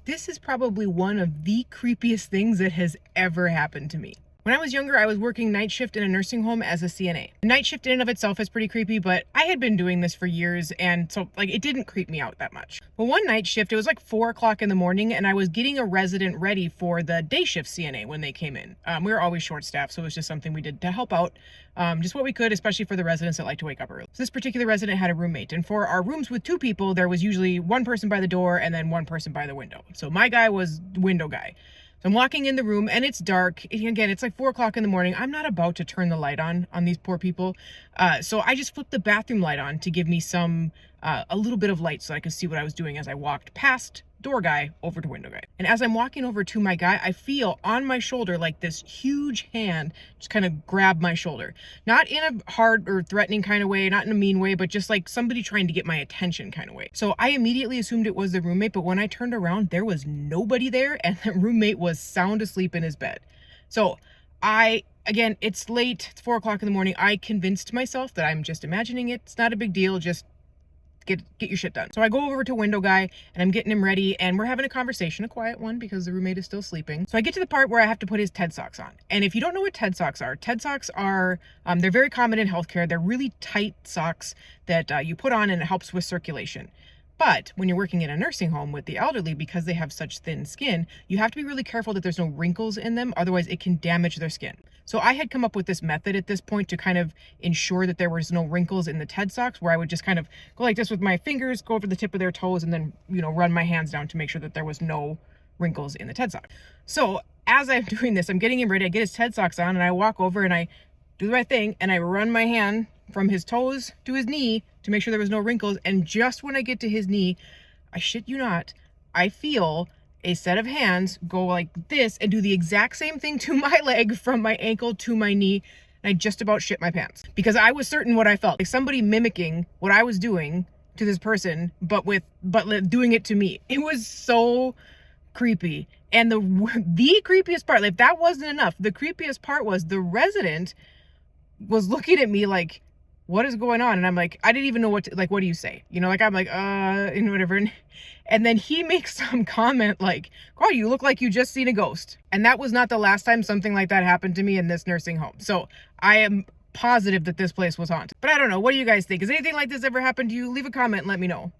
This is probably one of the creepiest things that has ever happened to me. When I was younger, I was working night shift in a nursing home as a CNA. The night shift in and of itself is pretty creepy, but I had been doing this for years, and so it didn't creep me out that much. But one night shift, it was like 4 o'clock in the morning, and I was getting a resident ready for the day shift CNA when they came in. We were always short staffed, so it was just something we did to help out, just what we could, especially for the residents that like to wake up early. So this particular resident had a roommate, and for our rooms with 2 people, there was usually one person by the door and then one person by the window. So my guy was window guy. So I'm walking in the room and it's dark. Again, it's like 4 o'clock in the morning. I'm not about to turn the light on these poor people. So I just flipped the bathroom light on to give me a little bit of light so I could see what I was doing as I walked past door guy over to window guy. And as I'm walking over to my guy, I feel on my shoulder like this huge hand just kind of grab my shoulder. Not in a hard or threatening kind of way, not in a mean way, but just like somebody trying to get my attention kind of way. So I immediately assumed it was the roommate, but when I turned around, there was nobody there and the roommate was sound asleep in his bed. So again, it's late, it's 4 o'clock in the morning. I convinced myself that I'm just imagining it. It's not a big deal, just get your shit done. So I go over to window guy and I'm getting him ready and we're having a conversation, a quiet one because the roommate is still sleeping. So I get to the part where I have to put his TED socks on. And if you don't know what TED socks are they're very common in healthcare. They're really tight socks that you put on and it helps with circulation. But when you're working in a nursing home with the elderly, because they have such thin skin, you have to be really careful that there's no wrinkles in them. Otherwise, it can damage their skin. So I had come up with this method at this point to kind of ensure that there was no wrinkles in the TED socks, where I would just kind of go like this with my fingers, go over the tip of their toes, and then, run my hands down to make sure that there was no wrinkles in the TED sock. So as I'm doing this, I'm getting him ready. I get his TED socks on and I walk over and I do the right thing and I run my hand from his toes to his knee to make sure there was no wrinkles. And just when I get to his knee, I shit you not, I feel a set of hands go like this and do the exact same thing to my leg from my ankle to my knee. And I just about shit my pants because I was certain what I felt, like somebody mimicking what I was doing to this person, but doing it to me. It was so creepy. And the creepiest part, like if that wasn't enough, the creepiest part was the resident was looking at me like, what is going on? And I'm like, I didn't even know what do you say? I'm like, and whatever. And then he makes some comment like, oh, you look like you just seen a ghost. And that was not the last time something like that happened to me in this nursing home. So I am positive that this place was haunted. But I don't know. What do you guys think? Has anything like this ever happened to you? Leave a comment and let me know.